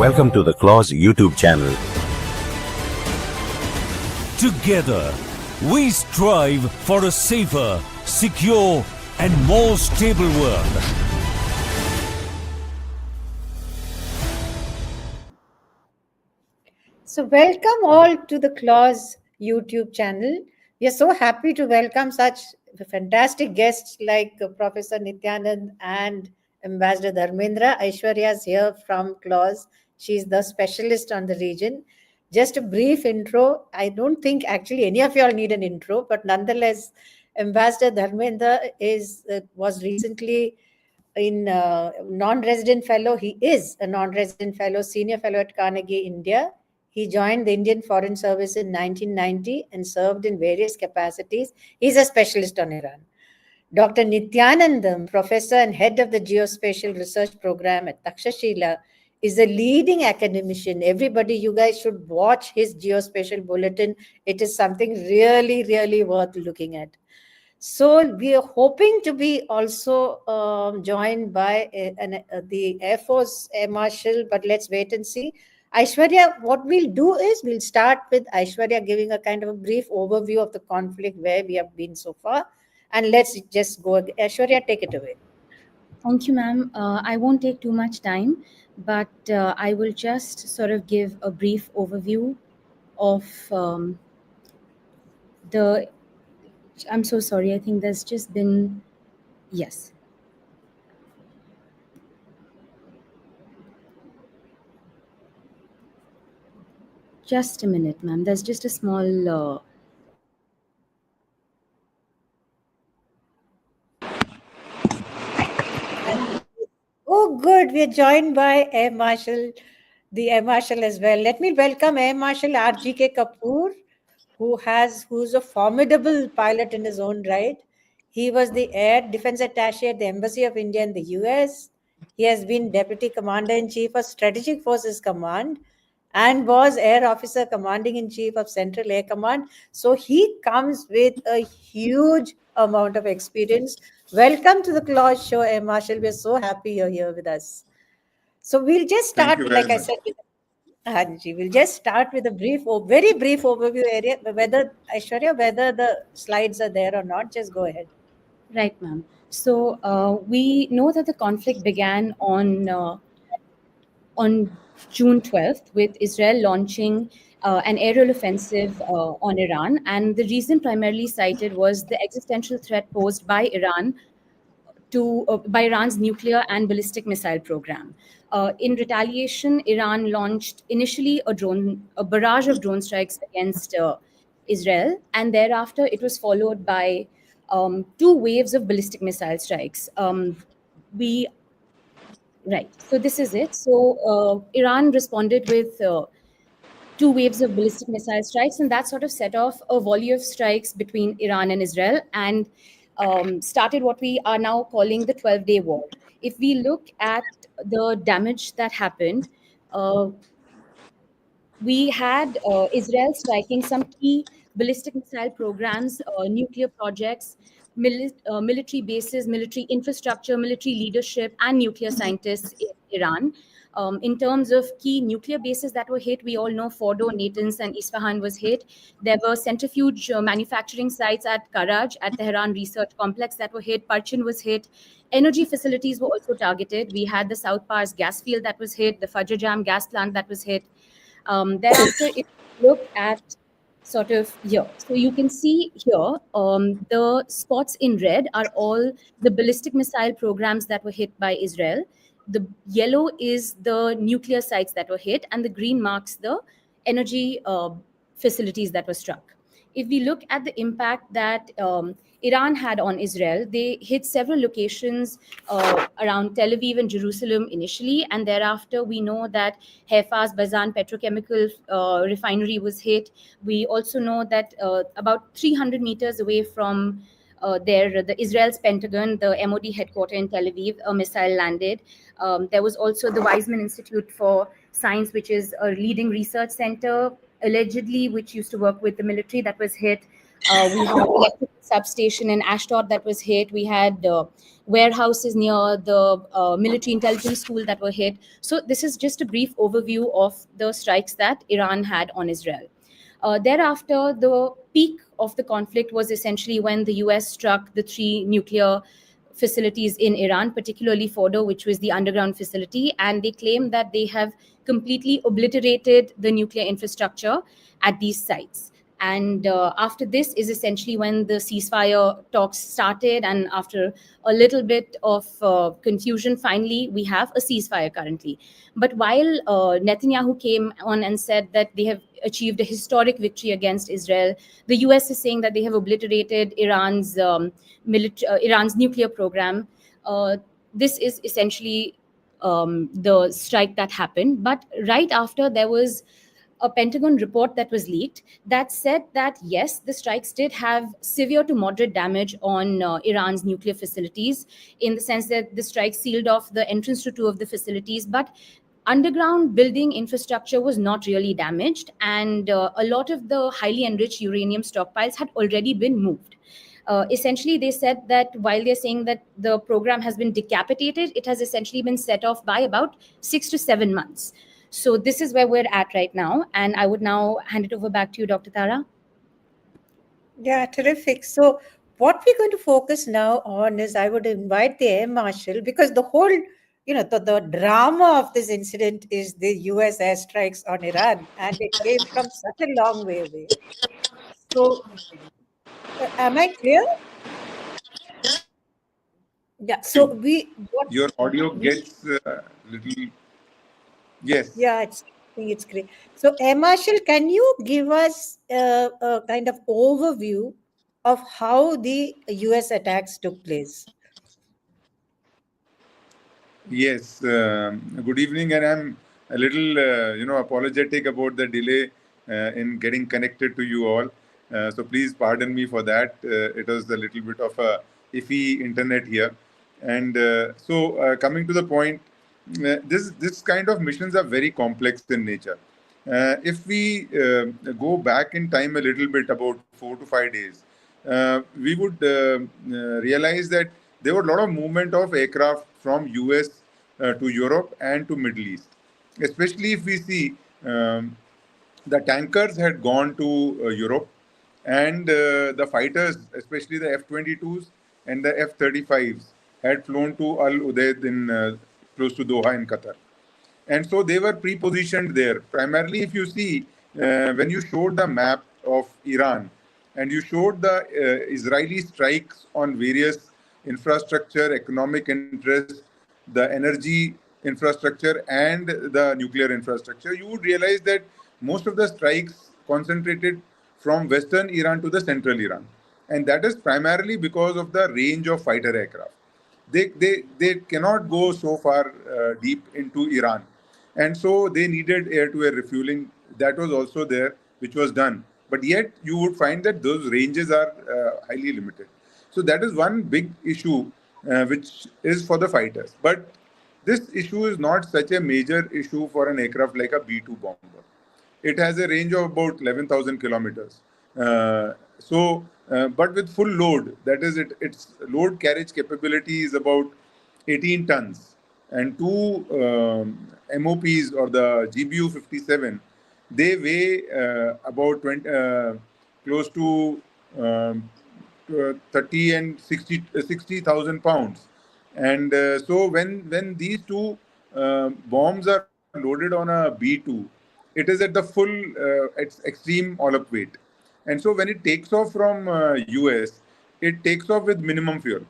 Welcome to the Clause YouTube channel. Together, we strive for a safer, secure, and more stable world. So welcome all to the Clause YouTube channel. We are so happy to welcome such fantastic guests like Professor Nityanand and Ambassador Dharmendra. Aishwarya is here from Clause. She's the specialist on the region. Just a brief intro. I don't think actually any of you all need an intro, but nonetheless, Ambassador Dharmendra was recently in non-resident fellow. He is a non-resident fellow, senior fellow at Carnegie, India. He joined the Indian Foreign Service in 1990 and served in various capacities. He's a specialist on Iran. Dr. Nityanandam, professor and head of the Geospatial Research Program at Takshashila, is a leading academician. Everybody, you guys should watch his Geospatial Bulletin. It is something really, really worth looking at. So we are hoping to be also joined by the Air Force Air Marshal, but let's wait and see. Aishwarya, what we'll do is we'll start with Aishwarya giving a kind of a brief overview of the conflict where we have been so far. And let's just go. Aishwarya, take it away. Thank you, ma'am. I won't take too much time, but I will just sort of give a brief overview of I'm so sorry. I think there's just been, yes. Just a minute, ma'am. There's just a small... Oh, good. We are joined by Air Marshal, the Air Marshal as well. Let me welcome Air Marshal R.G.K. Kapoor, who's a formidable pilot in his own right. He was the Air Defense Attaché at the Embassy of India in the US. He has been Deputy Commander-in-Chief of Strategic Forces Command and was Air Officer Commanding-in-Chief of Central Air Command. So he comes with a huge amount of experience. Welcome to the Clause Show, Air Marshal. We're so happy you're here with us. So we'll just start, like I said, Hanji, we'll just start with a very brief overview area, whether the slides are there or not, just go ahead. Right, ma'am. So we know that the conflict began on June 12th with Israel launching an aerial offensive on Iran. And the reason primarily cited was the existential threat posed by Iran by Iran's nuclear and ballistic missile program. In retaliation, Iran launched initially a barrage of drone strikes against Israel, and thereafter it was followed by 2 waves of ballistic missile strikes. Right, so this is it. So Iran responded with 2 waves of ballistic missile strikes, and that sort of set off a volley of strikes between Iran and Israel and started what we are now calling the 12-day war. If we look at the damage that happened, we had Israel striking some key ballistic missile programs, nuclear projects, military bases, military infrastructure, military leadership, and nuclear scientists in Iran. In terms of key nuclear bases that were hit, we all know Fordo, Natanz, and Isfahan was hit. There were centrifuge manufacturing sites at Karaj, at Tehran Research Complex that were hit. Parchin was hit. Energy facilities were also targeted. We had the South Pars gas field that was hit, the Fajrjam gas plant that was hit. Thereafter, if you look at sort of here, so you can see here, the spots in red are all the ballistic missile programs that were hit by Israel. The yellow is the nuclear sites that were hit, and the green marks the energy facilities that were struck. If we look at the impact that Iran had on Israel, they hit several locations around Tel Aviv and Jerusalem initially, and thereafter we know that Haifaz Bazan petrochemical refinery was hit. We also know that about 300 meters away from the Israel's Pentagon, the MOD headquarters in Tel Aviv, a missile landed. There was also the Weizmann Institute for Science, which is a leading research center, allegedly, which used to work with the military, that was hit. We have electrical substation in Ashdod that was hit. We had warehouses near the military intelligence school that were hit. So this is just a brief overview of the strikes that Iran had on Israel. Thereafter, the peak of the conflict was essentially when the US struck the 3 nuclear facilities in Iran, particularly Fordo, which was the underground facility, and they claim that they have completely obliterated the nuclear infrastructure at these sites. And after this is essentially when the ceasefire talks started, and after a little bit of confusion, finally we have a ceasefire currently. But while Netanyahu came on and said that they have achieved a historic victory against Israel, the US is saying that they have obliterated Iran's nuclear program. This is essentially the strike that happened. But right after, there was a Pentagon report that was leaked that said that yes, the strikes did have severe to moderate damage on Iran's nuclear facilities, in the sense that the strikes sealed off the entrance to 2 of the facilities, but underground building infrastructure was not really damaged, and a lot of the highly enriched uranium stockpiles had already been moved. Essentially, they said that while they're saying that the program has been decapitated, it has essentially been set off by about 6 to 7 months. So this is where we're at right now. And I would now hand it over back to you, Dr. Tara. Yeah, terrific. So what we're going to focus now on is, I would invite the Air Marshal, because the whole, the drama of this incident is the US airstrikes on Iran, and it came from such a long way away. So, am I clear? Yeah. So Your audio gets little. Yes. Yeah, I think it's great. So, Marshall, can you give us a kind of overview of how the US attacks took place? Yes. Good evening, and I'm a little, apologetic about the delay in getting connected to you all. So please pardon me for that. It was a little bit of a iffy internet here, and coming to the point, this kind of missions are very complex in nature. If we go back in time a little bit, about 4 to 5 days, we would realize that there were a lot of movement of aircraft from US to Europe and to Middle East. Especially if we see, the tankers had gone to Europe, and the fighters, especially the F-22s and the F-35s, had flown to Al Udeid in close to Doha in Qatar. And so they were pre-positioned there. Primarily, if you see, when you showed the map of Iran and you showed the Israeli strikes on various infrastructure, economic interests, the energy infrastructure, and the nuclear infrastructure, you would realize that most of the strikes concentrated from western Iran to the central Iran. And that is primarily because of the range of fighter aircraft. They cannot go so far deep into Iran. And so they needed air-to-air refueling. That was also there, which was done. But yet you would find that those ranges are highly limited. So that is one big issue which is for the fighters. But this issue is not such a major issue for an aircraft like a B-2 bomber. It has a range of about 11,000 kilometers. But with full load, that is, its load carriage capability is about 18 tons. And 2 MOPs, or the GBU-57, they weigh about 20, close to 30 and 60,000 pounds. And so when these 2 bombs are loaded on a B-2, it is at the full, its extreme all-up weight. And so when it takes off from US, it takes off with minimum fuel,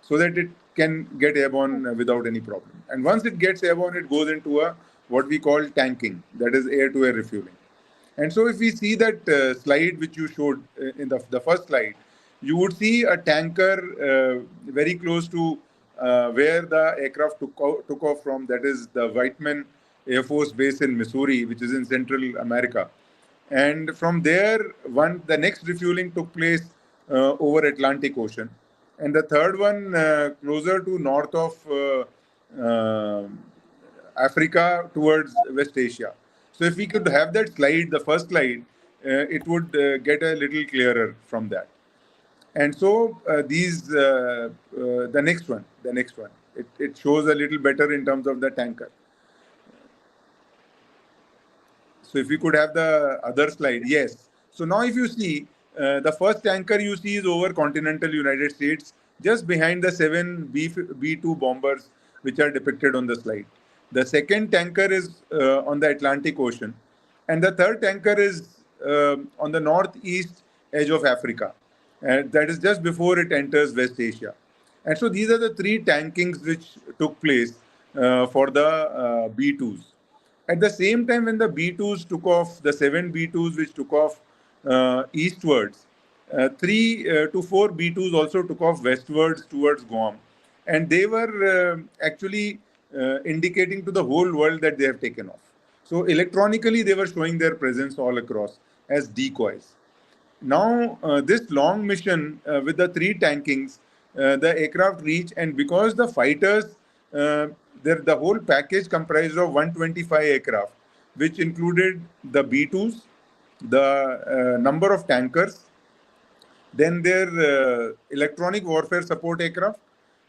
so that it can get airborne without any problem. And once it gets airborne, it goes into a what we call tanking, that is air-to-air refueling. And so if we see that slide which you showed in the first slide, you would see a tanker very close to where the aircraft took off from, that is the Whiteman Air Force Base in Missouri, which is in Central America. And from there, the next refueling took place over Atlantic Ocean. And the third one closer to north of Africa towards West Asia. So if we could have that slide, the first slide, it would get a little clearer from that. And so the next one, it shows a little better in terms of the tanker. So if we could have the other slide, yes. So now if you see, the first tanker you see is over continental United States, just behind the 7 B-2 bombers, which are depicted on the slide. The second tanker is on the Atlantic Ocean. And the third tanker is on the northeast edge of Africa. That is just before it enters West Asia. And so these are the three tankings which took place for the B2s. At the same time, when the B2s took off, the 7 B2s which took off eastwards, 3 to 4 B2s also took off westwards towards Guam. And they were actually indicating to the whole world that they have taken off. So electronically, they were showing their presence all across as decoys. Now, this long mission with the three tankings, the aircraft reached, and because the fighters, the whole package comprised of 125 aircraft, which included the B2s, the number of tankers, then their electronic warfare support aircraft,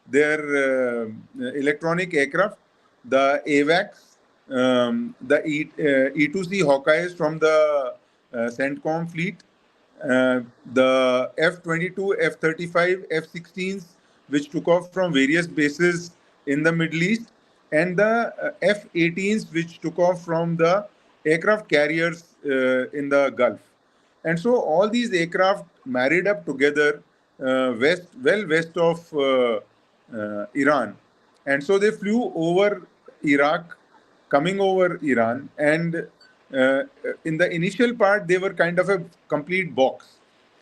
their electronic aircraft, the AWACS, the E2C Hawkeyes from the CENTCOM fleet, the F-22, F-35, F-16s, which took off from various bases in the Middle East, and the F-18s, which took off from the aircraft carriers in the Gulf. And so all these aircraft married up together west of Iran. And so they flew over Iraq, coming over Iran. And in the initial part, they were kind of a complete box.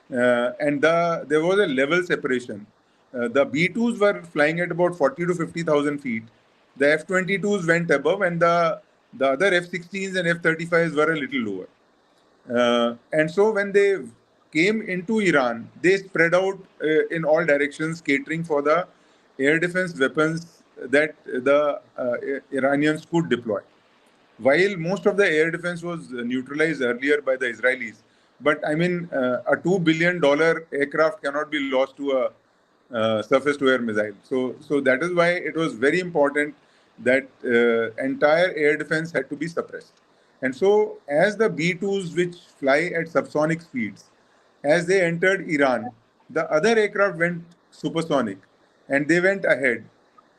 And there was a level separation. The B2s were flying at about 40 to 50,000 feet. The F-22s went above, and the other F-16s and F-35s were a little lower. And so when they came into Iran, they spread out in all directions, catering for the air defense weapons that the Iranians could deploy. While most of the air defense was neutralized earlier by the Israelis, but I mean, a $2 billion aircraft cannot be lost to a surface-to-air missile. So that is why it was very important that entire air defense had to be suppressed. And so as the B-2s, which fly at subsonic speeds, as they entered Iran, the other aircraft went supersonic, and they went ahead,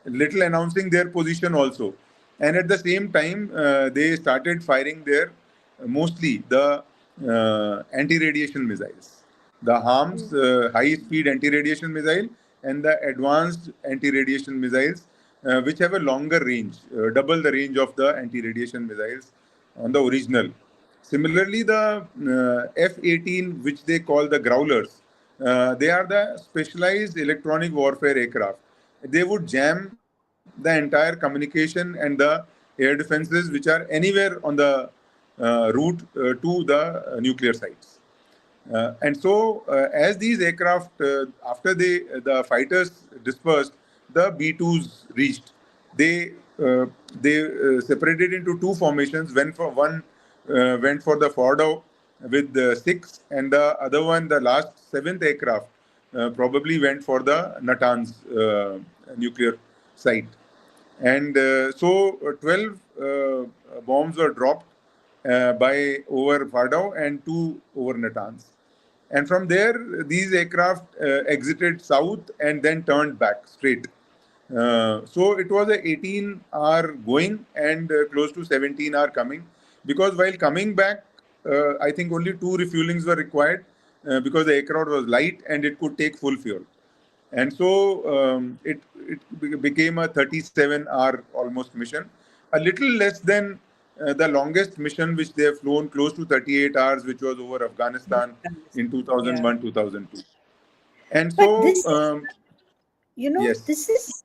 little announcing their position also. And at the same time, they started firing their, mostly the anti-radiation missiles. The HARMS, high-speed anti-radiation missile, and the advanced anti-radiation missiles, which have a longer range, double the range of the anti-radiation missiles on the original. Similarly, the F-18, which they call the Growlers, they are the specialized electronic warfare aircraft. They would jam the entire communication and the air defenses, which are anywhere on the route to the nuclear sites. And so, as these aircraft, after the fighters dispersed, the B-2s reached. They separated into two formations. One went for the Fordow with 6, and the other one, the last 7th aircraft, probably went for the Natanz nuclear site. And so 12 bombs were dropped by over Fordow and 2 over Natanz. And from there, these aircraft exited south and then turned back straight. So it was a 18-hour going and close to 17-hour coming. Because while coming back, I think only 2 refuelings were required because the aircraft was light and it could take full fuel. And so it became a 37-hour almost mission, a little less than the longest mission which they have flown, close to 38 hours, which was over Afghanistan in 2001, 2002. And But so, this, yes. this is,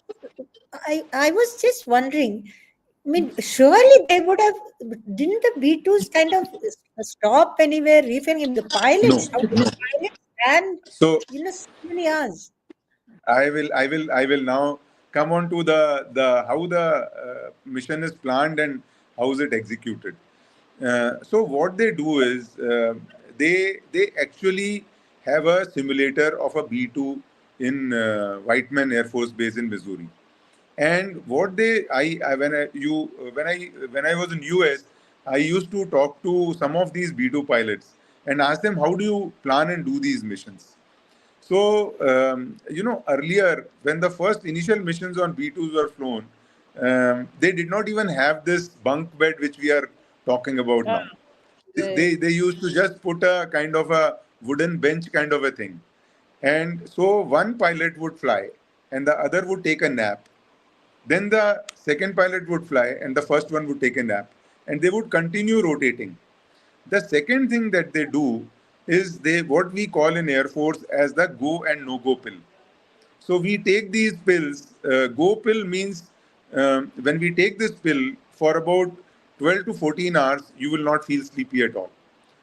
I was just wondering, I mean, surely they would have, didn't the B2s kind of stop anywhere, refueling the pilots? No. How did the pilots stand, So so many hours? I will now come on to the how the mission is planned and how is it executed. So what they do is they actually have a simulator of a B-2 in Whiteman Air Force Base in Missouri. And what they, I when I was in US, I used to talk to some of these B2 pilots and ask them, how do you plan and do these missions? So, earlier when the first initial missions on B2s were flown, they did not even have this bunk bed which we are talking about Ah, now. right. They used to just put a kind of a wooden bench kind of a thing. And so one pilot would fly and the other would take a nap. Then the second pilot would fly and the first one would take a nap. And they would continue rotating. The second thing that they do is they what we call in Air Force as the go and no go pill. So we take these pills. Go pill means when we take this pill for about 12 to 14 hours, you will not feel sleepy at all.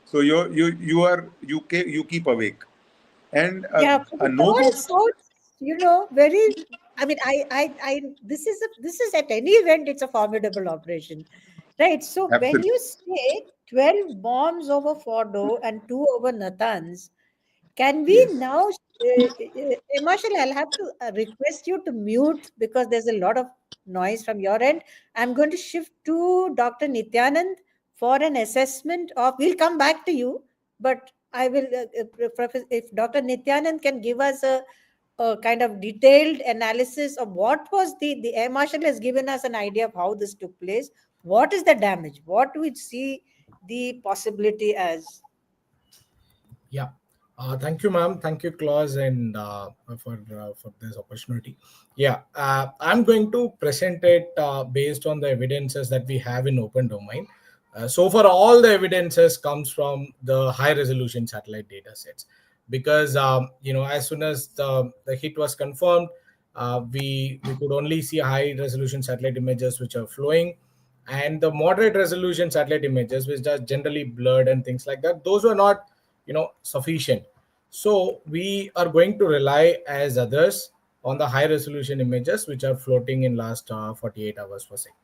So you keep awake. And Yeah, but a it no all go. sounds, very. I mean, this is at any event, it's a formidable operation, right? So when Absolutely. you say 12 bombs over Fordo and two over Natanz, can we Yes. now, Marshall, I'll have to request you to mute because there's a lot of noise from your end. I'm going to shift to Dr. Nityanand for an assessment of, we'll come back to you, but I will, if Dr. Nityanand can give us a kind of detailed analysis of what was the Air Marshal has given us an idea of how this took place. What is the damage? What do we see the possibility as? Yeah. Thank you, ma'am. Thank you, Claus, and for this opportunity. Yeah, I'm going to present it based on the evidences that we have in open domain. So far, all the evidences comes from the high resolution satellite data sets, because as soon as the hit was confirmed, we could only see high resolution satellite images which are flowing, and the moderate resolution satellite images which are generally blurred and things like that. Those were not sufficient. So we are going to rely as others on the high resolution images which are floating in last 48 hours per second.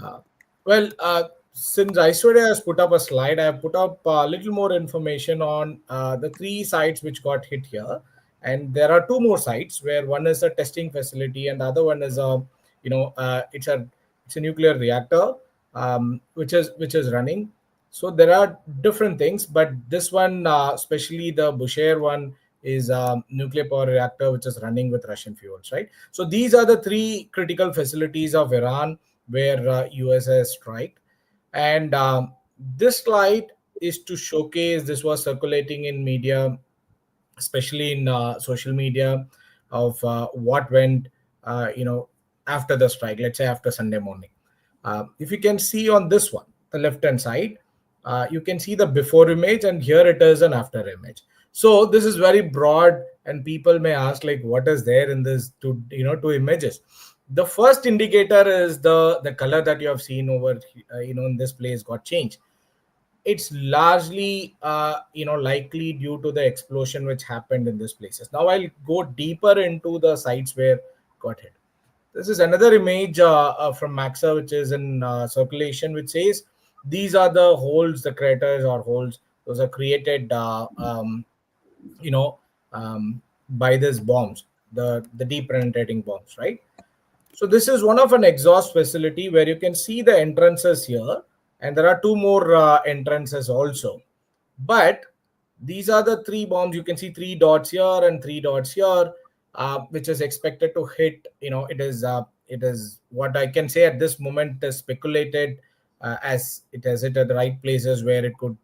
uh, since Aishwarya has put up a slide, I have put up a little more information on the three sites which got hit here, and there are two more sites where one is a testing facility and the other one is it's a nuclear reactor, which is running. So there are different things, but this one, especially the Bushehr one, is a nuclear power reactor which is running with Russian fuels, right? So these are the three critical facilities of Iran where US has strike. And this slide is to showcase, this was circulating in media, especially in social media, of what went after the strike, let's say after Sunday morning. If you can see on this one, the left hand side, you can see the before image, and here it is an after image. So this is very broad, and people may ask, like, what is there in this two images? The first indicator is the color that you have seen over in this place got changed. It's largely likely due to the explosion which happened in these places. Now I'll go deeper into the sites where got hit. This is another image from Maxa, which is in circulation, which says these are the holes, the craters or holes. Those are created, you know, by these bombs, the deep penetrating bombs, right? So this is one of an exhaust facility where you can see the entrances here, and there are two more entrances also. But these are the three bombs. You can see three dots here and three dots here, which is expected to hit. It is what I can say at this moment is speculated, as it has hit at the right places where it could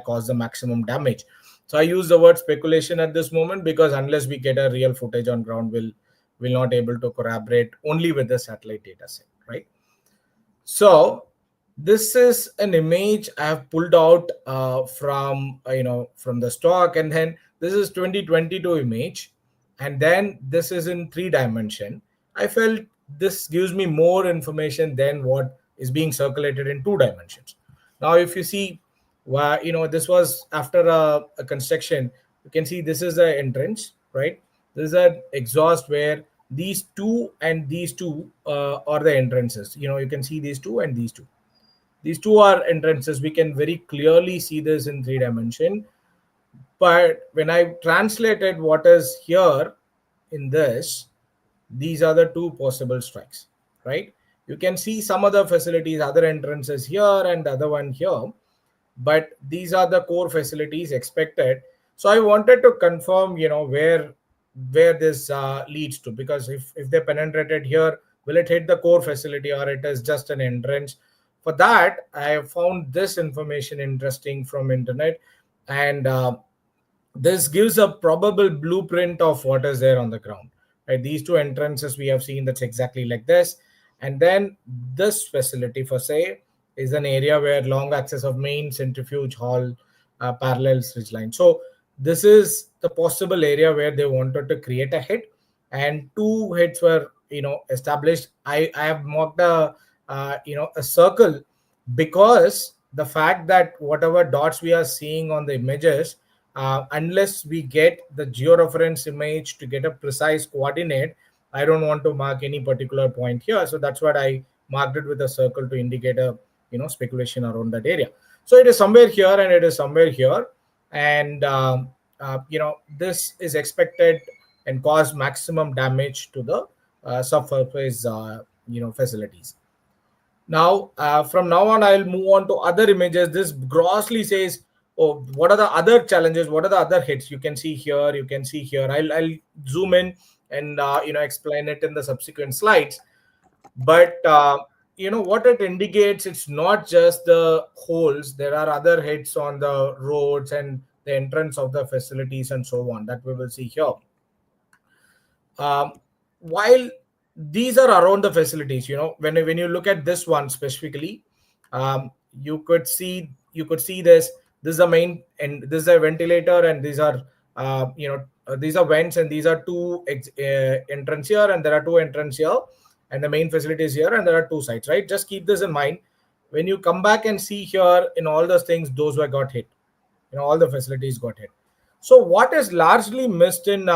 cause the maximum damage. So I use the word speculation at this moment because unless we get a real footage on ground, we'll not able to corroborate only with the satellite data set, right? So this is an image I have pulled out from the stock, and then this is 2022 image, and then this is in 3 dimension. I felt this gives me more information than what is being circulated in 2 dimensions. Now, if you see, this was after a construction. You can see this is the entrance, right? This is an exhaust where these two and these two are the entrances. You can see these two and these two. These two are entrances. We can very clearly see this in 3 dimension. But when I translated what is here in this, these are the two possible strikes, right? You can see some other facilities, other entrances here and the other one here, but these are the core facilities expected. So I wanted to confirm, where this leads to, because if they penetrated here, will it hit the core facility or it is just an entrance? For that, I have found this information interesting from internet, and this gives a probable blueprint of what is there on the ground. Right, these two entrances we have seen, that's exactly like this. And then this facility for say is an area where long access of main centrifuge hall parallels ridgeline. So this is the possible area where they wanted to create a hit, and two hits were established. I have marked a circle, because the fact that whatever dots we are seeing on the images, unless we get the georeference image to get a precise coordinate, I don't want to mark any particular point here. So that's what I marked it with a circle to indicate a speculation around that area. So it is somewhere here and it is somewhere here, and this is expected and cause maximum damage to the subsurface facilities. Now, from now on, I'll move on to other images. This grossly says, oh, what are the other challenges? What are the other hits? You can see here. You can see here. I'll zoom in and explain it in the subsequent slides. But what it indicates, it's not just the holes. There are other hits on the roads and the entrance of the facilities and so on that we will see here. While these are around the facilities, when you look at this one specifically, you could see this. This is a main, and this is a ventilator, and these are these are vents, and these are two entrance here, and there are two entrance here, and the main facility is here, and there are two sites, right? Just keep this in mind. When you come back and see here in all those things, those were got hit. All the facilities got hit. So what is largely missed in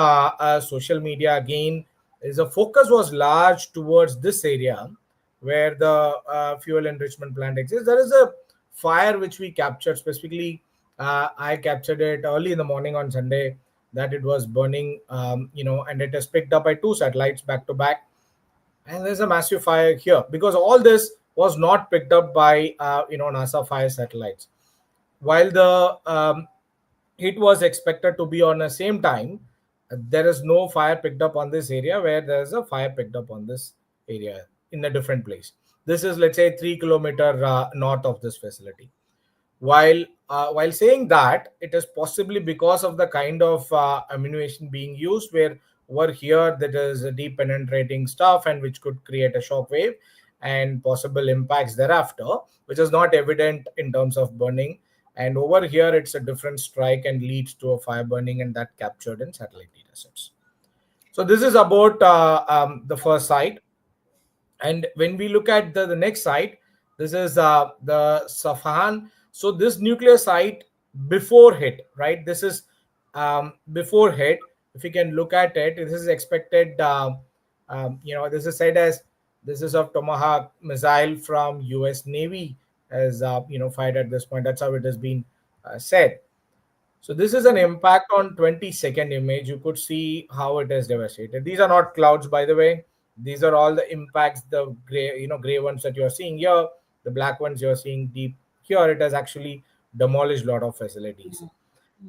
social media again is the focus was large towards this area where the fuel enrichment plant exists. There is a fire which we captured specifically. I captured it early in the morning on Sunday, that it was burning, and it is picked up by two satellites back to back. And there's a massive fire here because all this was not picked up by NASA fire satellites. While the it was expected to be on the same time, there is no fire picked up on this area, where there is a fire picked up on this area in a different place. This is, let's say, 3 kilometers north of this facility. While saying that, it is possibly because of the kind of ammunition being used, where over here there is a deep penetrating stuff and which could create a shock wave and possible impacts thereafter, which is not evident in terms of burning. And over here, it's a different strike and leads to a fire burning, and that captured in satellite data sets. So this is about the first site. And when we look at the next site, this is the Safahan. So this nuclear site before hit, right? This is before hit. If you can look at it, this is expected. This is said as this is of Tomahawk missile from U.S. Navy as fired at this point. That's how it has been said. So this is an impact on 22nd image. You could see how it is devastated. These are not clouds, by the way. These are all the impacts, the gray ones that you're seeing here, the black ones you're seeing deep here. It has actually demolished a lot of facilities.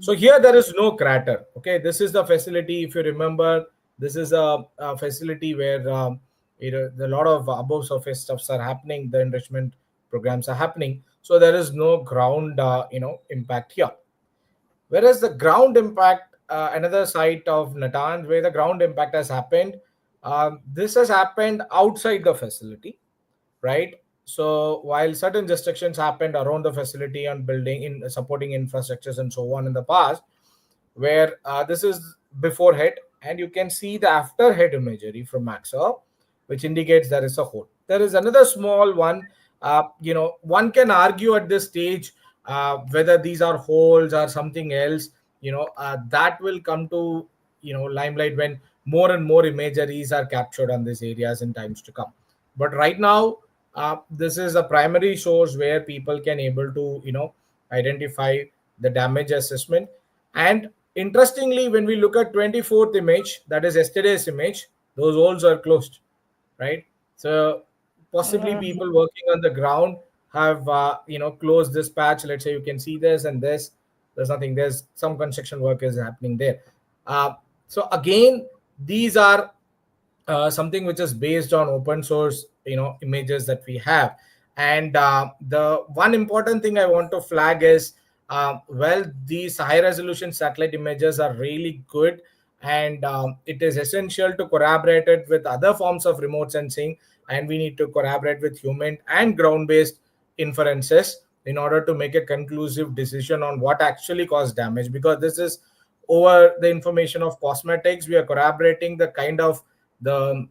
So here there is no crater. Okay, this is the facility. If you remember, this is a facility where a lot of above surface stuffs are happening. The enrichment programs are happening. So there is no ground impact here. Whereas the ground impact, another site of Natanz, where the ground impact has happened, this has happened outside the facility, right? So while certain destructions happened around the facility and building in supporting infrastructures and so on in the past, where this is before hit, and you can see the after hit imagery from Maxar, which indicates there is a hole. There is another small one. One can argue at this stage whether these are holes or something else. That will come to limelight when more and more imageries are captured on these areas in times to come. But right now, this is a primary source where people can able to identify the damage assessment. And interestingly, when we look at 24th image, that is yesterday's image, those holes are closed, right? So possibly people working on the ground have closed this patch. Let's say you can see this and this. There's nothing. There's some construction work is happening there. Uh, so again, these are something which is based on open source images that we have. And the one important thing I want to flag is well, these high resolution satellite images are really good, and it is essential to corroborate it with other forms of remote sensing, and we need to corroborate with human and ground based inferences in order to make a conclusive decision on what actually caused damage. Because this is over the information of cosmetics, we are corroborating the kind of the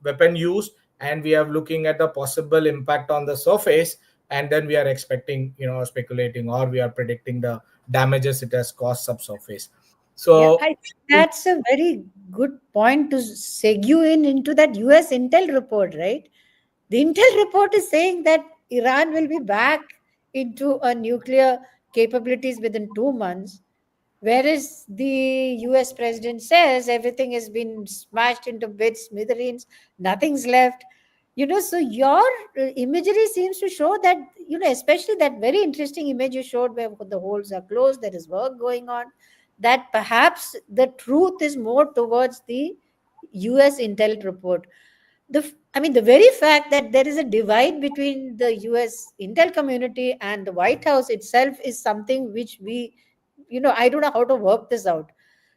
weapon used, and we are looking at the possible impact on the surface, and then we are expecting, speculating, or we are predicting the damages it has caused subsurface. Yeah, So I think that's a very good point to segue into that US Intel report, right? The Intel report is saying that Iran will be back into a nuclear capabilities within 2 months, whereas the US president says everything has been smashed into bits, smithereens, nothing's left. So your imagery seems to show that, especially that very interesting image you showed where the holes are closed, there is work going on, that perhaps the truth is more towards the US Intel report. The very fact that there is a divide between the US Intel community and the White House itself is something which I don't know how to work this out.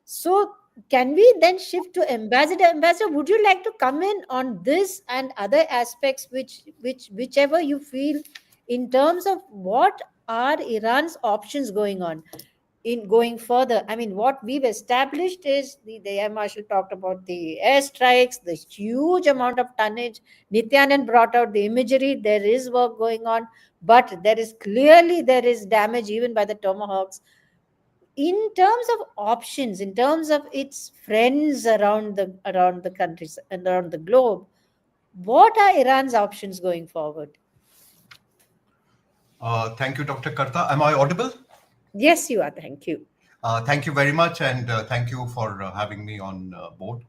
So, can we then shift to ambassador? Ambassador, would you like to come in on this and other aspects, whichever you feel, in terms of what are Iran's options going on? In going further, what we've established is the Air Marshal talked about the airstrikes, the huge amount of tonnage. Nityanan brought out the imagery. There is work going on, but there is damage even by the Tomahawks. In terms of options, in terms of its friends around the countries and around the globe, what are Iran's options going forward? Thank you, Dr. Karta. Am I audible? Yes, you are. Thank you. Thank you very much, and thank you for having me on board.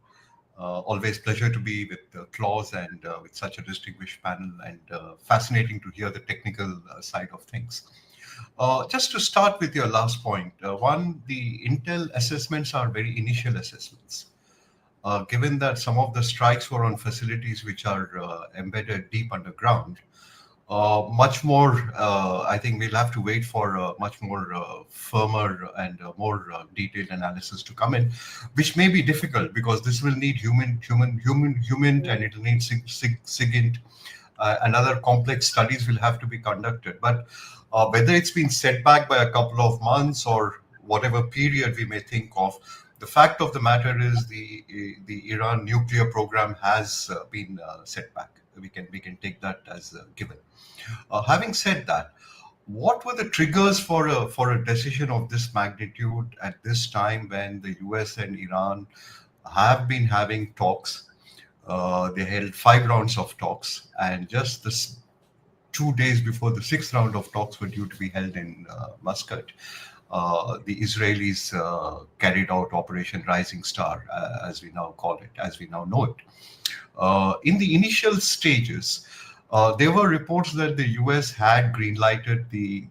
Always pleasure to be with Claus and with such a distinguished panel, and fascinating to hear the technical side of things. Just to start with your last point, one, the Intel assessments are very initial assessments. Given that some of the strikes were on facilities which are embedded deep underground, much more, I think we'll have to wait for much more firmer and more detailed analysis to come in, which may be difficult because this will need human, and it will need SIGINT, and other complex studies will have to be conducted. But whether it's been set back by a couple of months or whatever period we may think of, the fact of the matter is the Iran nuclear program has been set back. We can take that as given. Having said that, what were the triggers for a decision of this magnitude at this time when the US and Iran have been having talks? They held 5 rounds of talks, and just this 2 days before the 6th round of talks were due to be held in Muscat, the Israelis carried out Operation Rising Star, as we now call it, as we now know it. In the initial stages, there were reports that the US had green-lighted the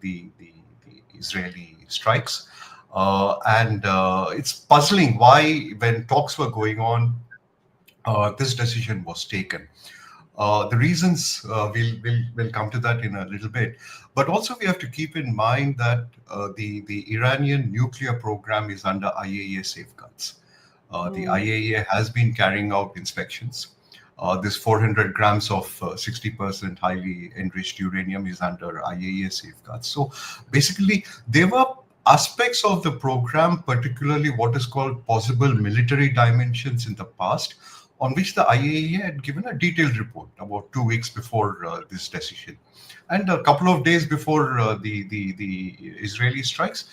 Israeli strikes. And it's puzzling why, when talks were going on, this decision was taken. The reasons, we'll come to that in a little bit. But also we have to keep in mind that the Iranian nuclear program is under IAEA safeguards. The IAEA has been carrying out inspections. This 400 grams of 60% highly enriched uranium is under IAEA safeguards. So basically, there were aspects of the program, particularly what is called possible military dimensions in the past, on which the IAEA had given a detailed report about 2 weeks before this decision. And a couple of days before the Israeli strikes,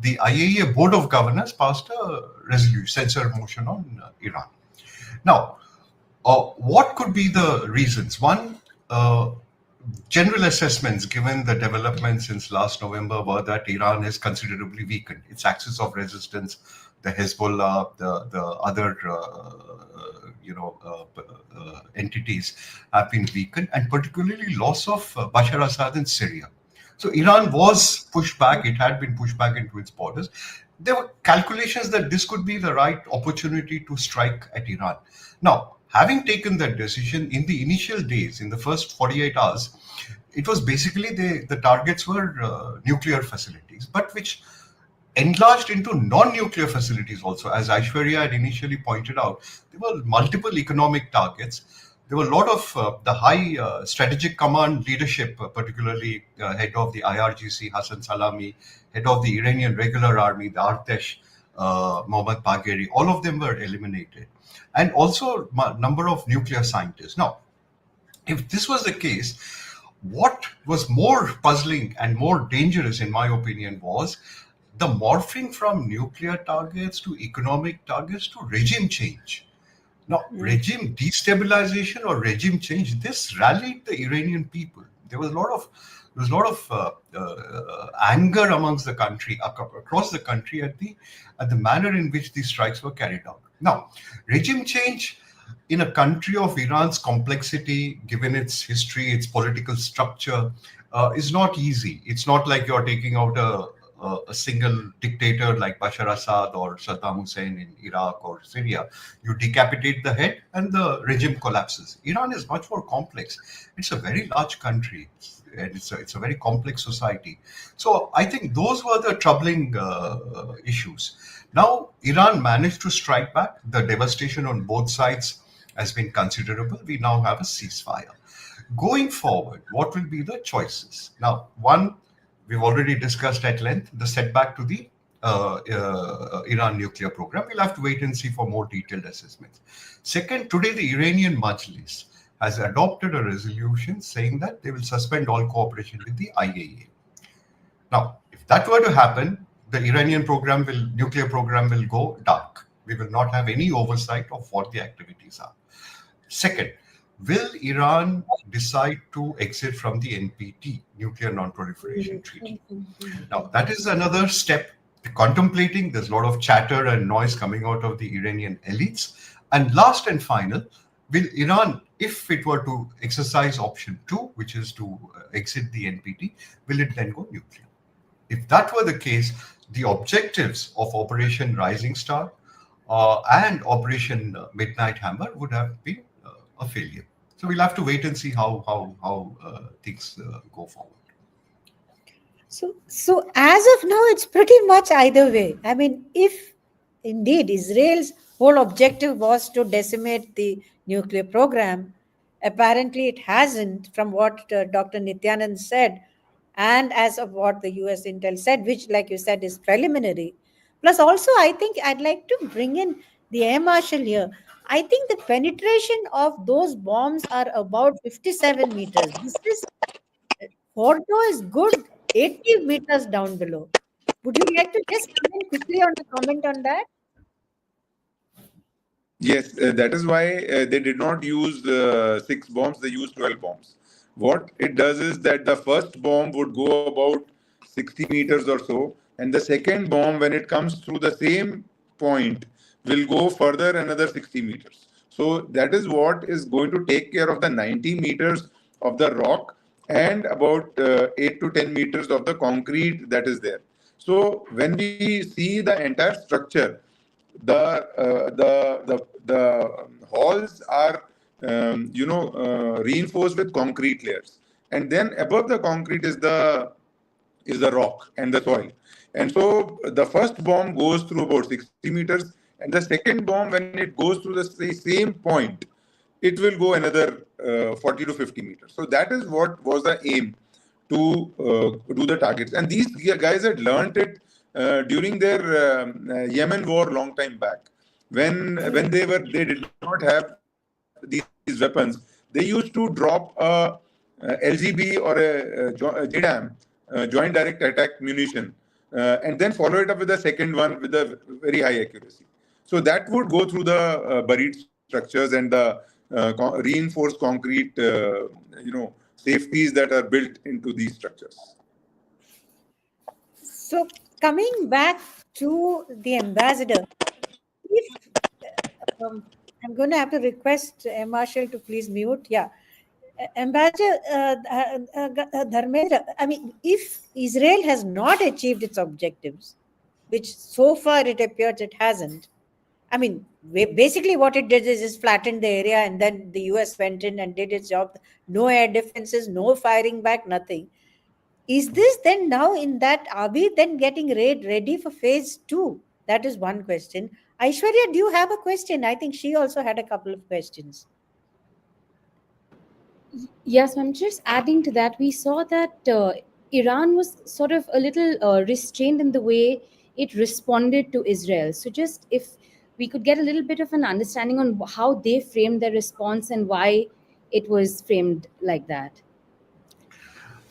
the IAEA Board of Governors passed a censure motion on Iran. Now, what could be the reasons? One, general assessments, given the developments since last November, were that Iran has considerably weakened its axis of resistance. The Hezbollah, the other entities have been weakened, and particularly loss of Bashar Assad in Syria. So Iran was pushed back. It had been pushed back into its borders. There were calculations that this could be the right opportunity to strike at Iran. Now, having taken that decision in the initial days, in the first 48 hours, it was basically the targets were nuclear facilities, but which enlarged into non-nuclear facilities also. As Aishwarya had initially pointed out, there were multiple economic targets. There were a lot of the high strategic command leadership, particularly head of the IRGC, Hassan Salami, head of the Iranian regular army, the Artesh, Mohammad Bagheri, all of them were eliminated. And also number of nuclear scientists. Now, if this was the case, what was more puzzling and more dangerous, in my opinion, was the morphing from nuclear targets to economic targets to regime change. Now, regime destabilization or regime change, this rallied the Iranian people. There was a lot of anger amongst the country, across the country, at the manner in which these strikes were carried out. Now, regime change in a country of Iran's complexity, given its history, its political structure, is not easy. It's not like you're taking out a single dictator like Bashar Assad or Saddam Hussein in Iraq or Syria. You decapitate the head and the regime collapses. Iran is much more complex. It's a very large country, and it's a very complex society. So I think those were the troubling issues. Now, Iran managed to strike back. The devastation on both sides has been considerable. We now have a ceasefire. Going forward, what will be the choices? Now, one, we've already discussed at length the setback to the Iran nuclear program. We'll have to wait and see for more detailed assessments. Second, today the Iranian Majlis has adopted a resolution saying that they will suspend all cooperation with the IAEA. Now, if that were to happen, the Iranian nuclear program will go dark. We will not have any oversight of what the activities are. Second, will Iran decide to exit from the NPT, Nuclear Non-Proliferation Treaty? Now, that is another step contemplating. There's a lot of chatter and noise coming out of the Iranian elites. And last and final, will Iran, if it were to exercise option 2, which is to exit the NPT, will it then go nuclear? If that were the case, the objectives of Operation Rising Star and Operation Midnight Hammer would have been a failure. So we'll have to wait and see how things go forward. So as of now, it's pretty much either way. I mean, if indeed Israel's whole objective was to decimate the nuclear program, apparently it hasn't, from what Dr. Nityanand said, and as of what the US Intel said, which, like you said, is preliminary. Plus, also, I think I'd like to bring in the Air Marshal here. I think the penetration of those bombs are about 57 meters. This is, Fordo is good 80 meters down below. Would you like to just come in quickly on the comment on that? Yes, that is why they did not use 6 bombs, they used 12 bombs. What it does is that the first bomb would go about 60 meters or so, and the second bomb, when it comes through the same point, will go further another 60 meters. So that is what is going to take care of the 90 meters of the rock and about 8 to 10 meters of the concrete that is there. So when we see the entire structure, the halls are reinforced with concrete layers, and then above the concrete is the rock and the soil. And so the first bomb goes through about 60 meters, and the second bomb, when it goes through the same point, it will go another 40 to 50 meters. So that is what was the aim, to do the targets. And these guys had learned it during their Yemen war long time back, when they did not have these weapons. They used to drop a LGB or a JDAM, joint direct attack munition, and then follow it up with a second one with a very high accuracy. So that would go through the buried structures and the reinforced concrete safeties that are built into these structures. So coming back to the ambassador, if I'm going to have to request Marshall to please mute. Yeah. Ambassador Dharmendra, I mean, if Israel has not achieved its objectives, which so far it appears it hasn't, I mean, basically what it did is just flattened the area, and then the US went in and did its job. No air defenses, no firing back, nothing. Is this then now in that, are we then getting ready for phase 2? That is one question. Aishwarya, do you have a question? I think she also had a couple of questions. Yes, I'm just adding to that. We saw that Iran was sort of a little restrained in the way it responded to Israel. So, just if we could get a little bit of an understanding on how they framed their response and why it was framed like that.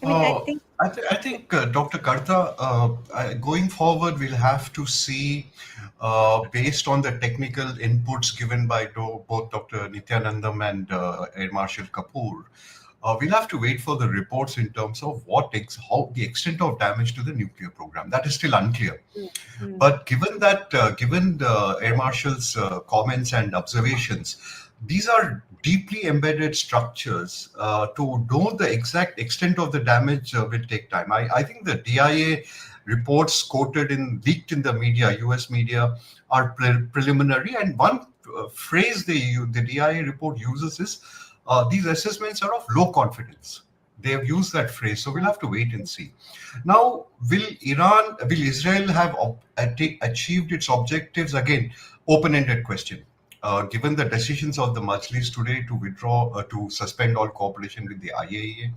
I think Dr. Karta, going forward, we'll have to see, based on the technical inputs given by both Dr. Nityanandam and Air Marshal Kapoor, we'll have to wait for the reports in terms of how the extent of damage to the nuclear program. That is still unclear. Mm-hmm. But given the Air Marshal's comments and observations, these are deeply embedded structures. To know the exact extent of the damage will take time. I think the DIA reports leaked in the media, US media, are preliminary. And one phrase the DIA report uses is, these assessments are of low confidence. They have used that phrase, so we'll have to wait and see. Now, will Israel have achieved its objectives? Again, open-ended question. Given the decisions of the Majlis today to withdraw, to suspend all cooperation with the IAEA,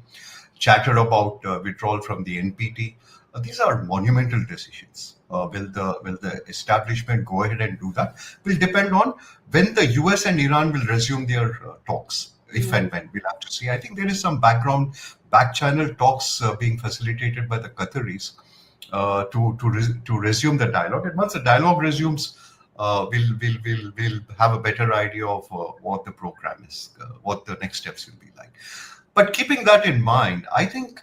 chatter about withdrawal from the NPT, these are monumental decisions. Will the establishment go ahead and do that? Will depend on when the US and Iran will resume their talks. If and when, we'll have to see. I think there is some back channel talks being facilitated by the Qataris to resume the dialogue. And once the dialogue resumes, we'll have a better idea of what the program is, what the next steps will be like. But keeping that in mind, I think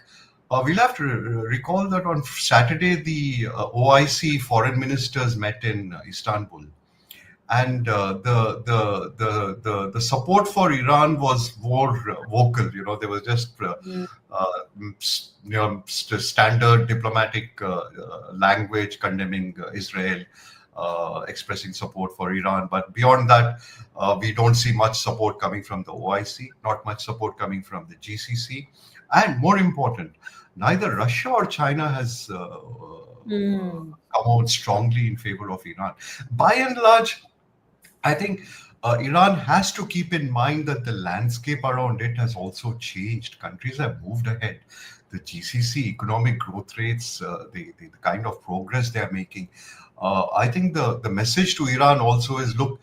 we'll have to recall that on Saturday, the OIC foreign ministers met in Istanbul. And the support for Iran was more vocal. There was just standard diplomatic language condemning Israel, expressing support for Iran. But beyond that, we don't see much support coming from the OIC, not much support coming from the GCC, and more important, neither Russia or China has come out strongly in favor of Iran. By and large, I think Iran has to keep in mind that the landscape around it has also changed. Countries have moved ahead. The GCC economic growth rates, the kind of progress they are making. I think the message to Iran also is, look,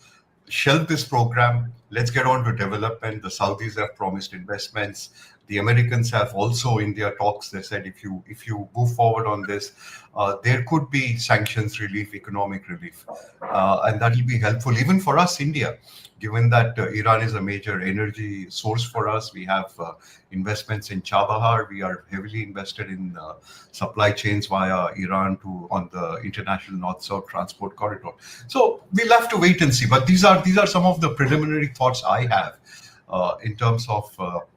shelve this program. Let's get on to development. The Saudis have promised investments. The Americans have also, in their talks, they said if you move forward on this, there could be sanctions relief, economic relief, and that will be helpful even for us, India, given that Iran is a major energy source for us. We have investments in Chabahar. We are heavily invested in supply chains via Iran on the international north-south transport corridor. So we'll have to wait and see. But these are some of the preliminary thoughts I have in terms of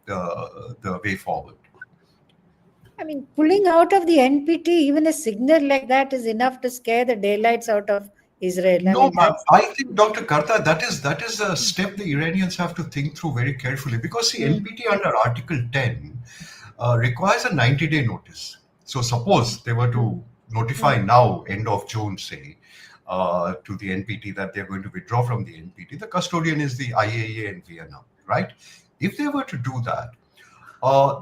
the way forward. I mean, pulling out of the NPT, even a signal like that is enough to scare the daylights out of Israel. I think, Dr. Karta, that is a step the Iranians have to think through very carefully, because the NPT under Article 10 requires a 90-day notice. So suppose they were to notify now, end of June, say, to the NPT that they're going to withdraw from the NPT. The custodian is the IAEA in Vienna, right? If they were to do that,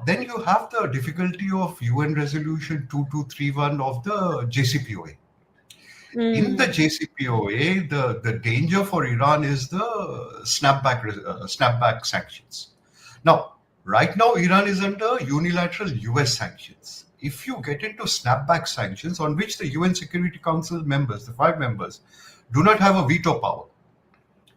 then you have the difficulty of UN Resolution 2231 of the JCPOA. In the JCPOA, the danger for Iran is the snapback sanctions. Now, right now, Iran is under unilateral US sanctions. If you get into snapback sanctions on which the UN Security Council members, the 5 members, do not have a veto power.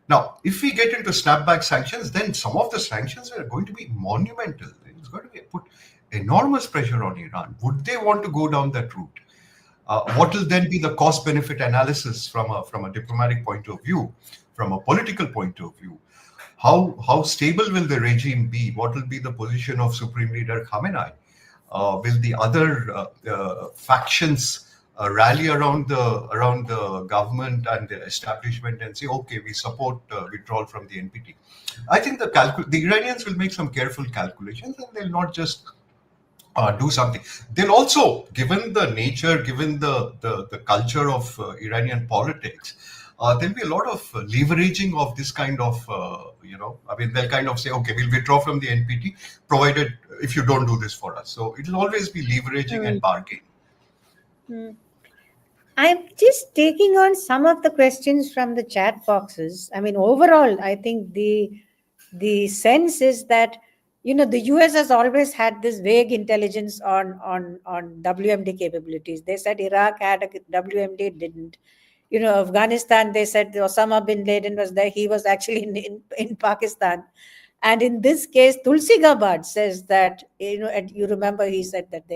Now, if we get into snapback sanctions, then some of the sanctions are going to be monumental. it's going to put enormous pressure on Iran. Would they want to go down that route? What will then be the cost-benefit analysis from a diplomatic point of view, from a political point of view? How stable will the regime be? What will be the position of Supreme Leader Khamenei? Will the other factions rally around the government and the establishment and say, okay, we support withdrawal from the NPT? I think the Iranians will make some careful calculations, and they'll not just do something. They'll also, given the nature, given the culture of Iranian politics, there'll be a lot of leveraging of this kind of, they'll kind of say, okay, we'll withdraw from the NPT, provided if you don't do this for us. So it'll always be leveraging and bargaining. I'm just taking on some of the questions from the chat boxes. I mean, overall, I think the sense is that, the US has always had this vague intelligence on WMD capabilities. They said Iraq had a WMD, didn't. Afghanistan, they said Osama bin Laden was there. He was actually in Pakistan. And in this case, Tulsi Gabbard says that, and you remember he said that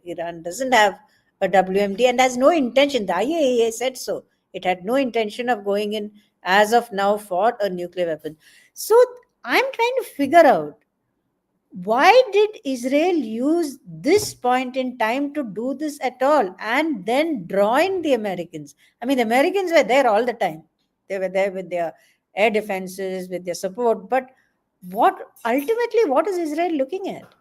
Iran doesn't have a WMD and has no intention. The IAEA said so. It had no intention of going in as of now for a nuclear weapon. So I'm trying to figure out, why did Israel use this point in time to do this at all and then draw in the Americans? I mean, the Americans were there all the time. They were there with their air defenses, with their support. But what is Israel looking at?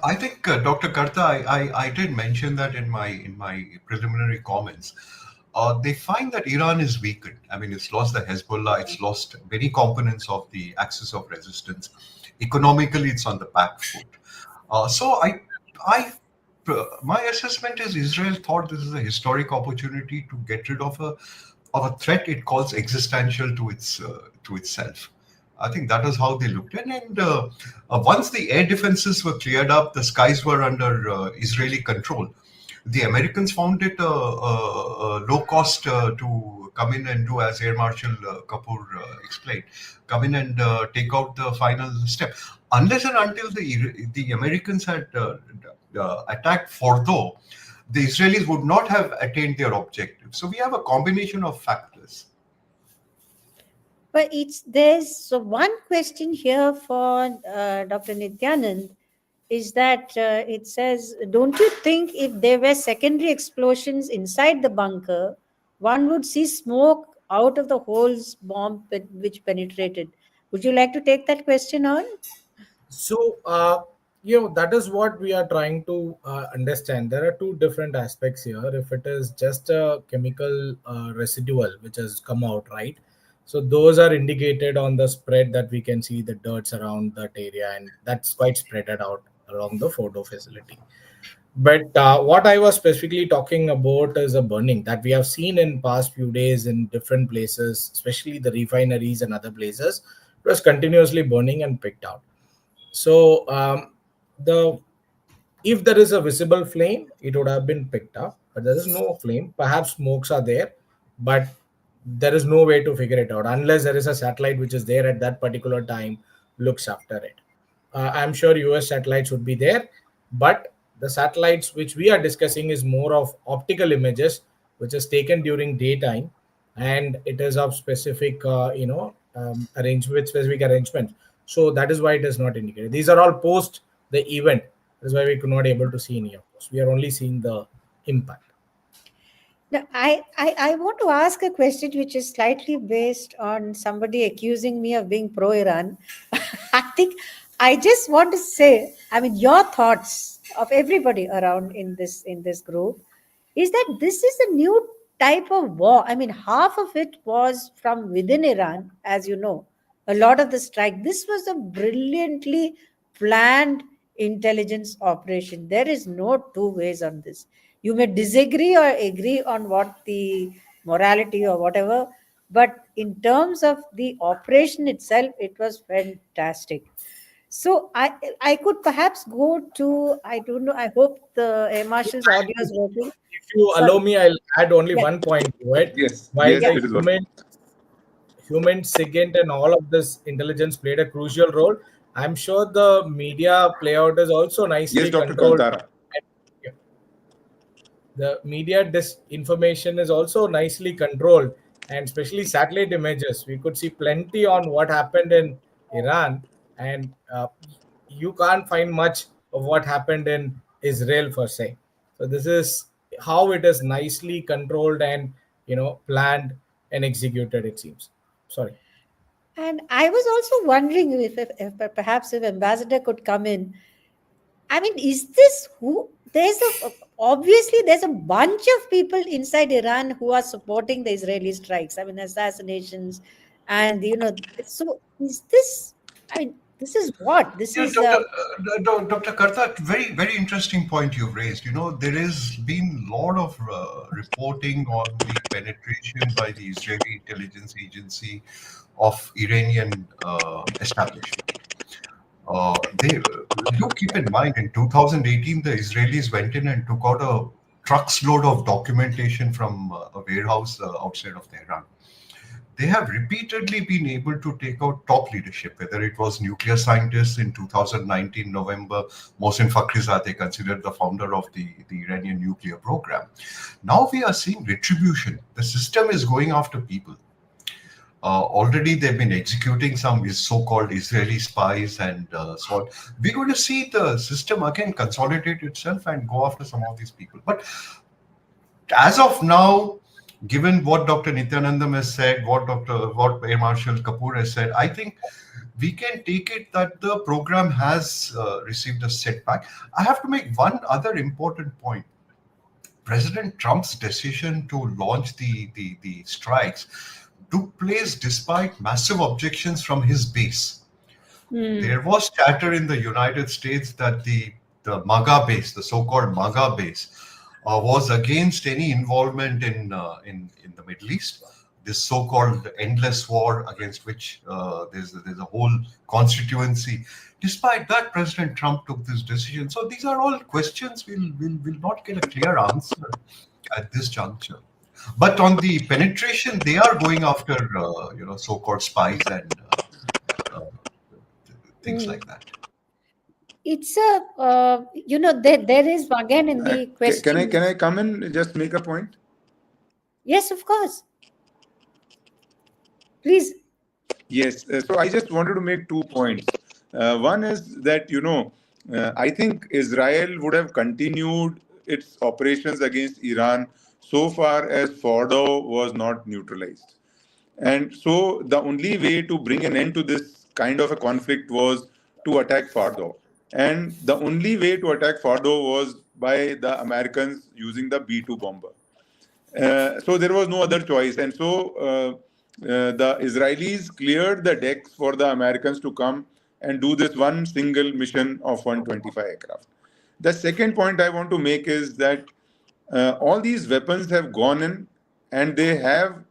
I think, Dr. Karta, I did mention that in my preliminary comments. They find that Iran is weakened. I mean, it's lost the Hezbollah, it's lost many components of the axis of resistance. Economically, it's on the back foot. So my assessment is Israel thought this is a historic opportunity to get rid of a threat it calls existential to itself. I think that is how they looked at it. And once the air defenses were cleared up, the skies were under Israeli control. The Americans found it low cost to come in and do, as Air Marshal Kapoor explained, come in and take out the final step. Unless and until the Americans had attacked Fordo, the Israelis would not have attained their objective. So we have a combination of factors. But there's one question here for Dr. Nityanand. Is that it says, don't you think if there were secondary explosions inside the bunker, one would see smoke out of the holes bomb which penetrated? Would you like to take that question on? So, that is what we are trying to understand. There are two different aspects here. If it is just a chemical residual which has come out, right? So those are indicated on the spread that we can see the dirts around that area, and that's quite spreaded out along the Fordo facility. But what I was specifically talking about is a burning that we have seen in past few days in different places, especially the refineries and other places. It was continuously burning and picked out. So if there is a visible flame, it would have been picked up, but there is no flame. Perhaps smokes are there, but there is no way to figure it out unless there is a satellite which is there at that particular time, looks after it. I'm sure US satellites would be there, but the satellites which we are discussing is more of optical images, which is taken during daytime, and it is of specific, specific arrangement. So that is why it is not indicated. These are all post the event. That is why we could not able to see any of those. We are only seeing the impact. Now, I want to ask a question which is slightly based on somebody accusing me of being pro-Iran. I just want to say, your thoughts of everybody around in this group is that this is a new type of war. Half of it was from within Iran, as you know. A lot of the strike. This was a brilliantly planned intelligence operation. There is no two ways on this. You may disagree or agree on what the morality or whatever, but in terms of the operation itself, it was fantastic. So I could perhaps go to, I don't know, I hope the Air Marshal's audio is working. If you allow me, I'll add only one point to it. Yes. While yes, the human SIGINT and all of this intelligence played a crucial role, I'm sure the media playout is also nicely Yes, Dr. controlled. Kantara. The media disinformation is also nicely controlled, and especially satellite images. We could see plenty on what happened in Iran, and you can't find much of what happened in Israel per se. So this is how it is nicely controlled and planned and executed. It seems. Sorry. And I was also wondering if perhaps if Ambassador could come in. I mean, is this who? Obviously there's a bunch of people inside Iran who are supporting the Israeli strikes. I mean, assassinations, and so is this? I mean, this is what this Yeah, is. Dr. Karta, very, very interesting point you've raised. There has been a lot of reporting on the penetration by the Israeli intelligence agency of Iranian establishment. They do keep in mind in 2018, the Israelis went in and took out a truck's load of documentation from a warehouse outside of Tehran. They have repeatedly been able to take out top leadership, whether it was nuclear scientists in 2019 November, Mohsen Fakhrizadeh, considered the founder of the Iranian nuclear program. Now we are seeing retribution. The system is going after people. Already they've been executing some so-called Israeli spies and so on. We're going to see the system again consolidate itself and go after some of these people. But as of now, given what Dr. Nityanandam has said, what Air Marshal Kapoor has said, I think we can take it that the program has received a setback. I have to make one other important point. President Trump's decision to launch the strikes took place despite massive objections from his base. There was chatter in the United States that the MAGA base, the so-called MAGA base, was against any involvement in the Middle East. This so-called endless war against which there's a whole constituency. Despite that, President Trump took this decision. So these are all questions we'll not get a clear answer at this juncture. But on the penetration, they are going after so-called spies and things like that. It's a there is again in the question. Can I come in just make a point? Yes, of course. Please. Yes. So I just wanted to make 2 points. One is that I think Israel would have continued its operations against Iran so far as Fordo was not neutralized. And so the only way to bring an end to this kind of a conflict was to attack Fordo. And the only way to attack Fordo was by the Americans using the B-2 bomber. So there was no other choice. And so the Israelis cleared the decks for the Americans to come and do this one single mission of 125 aircraft. The second point I want to make is that all these weapons have gone in and they have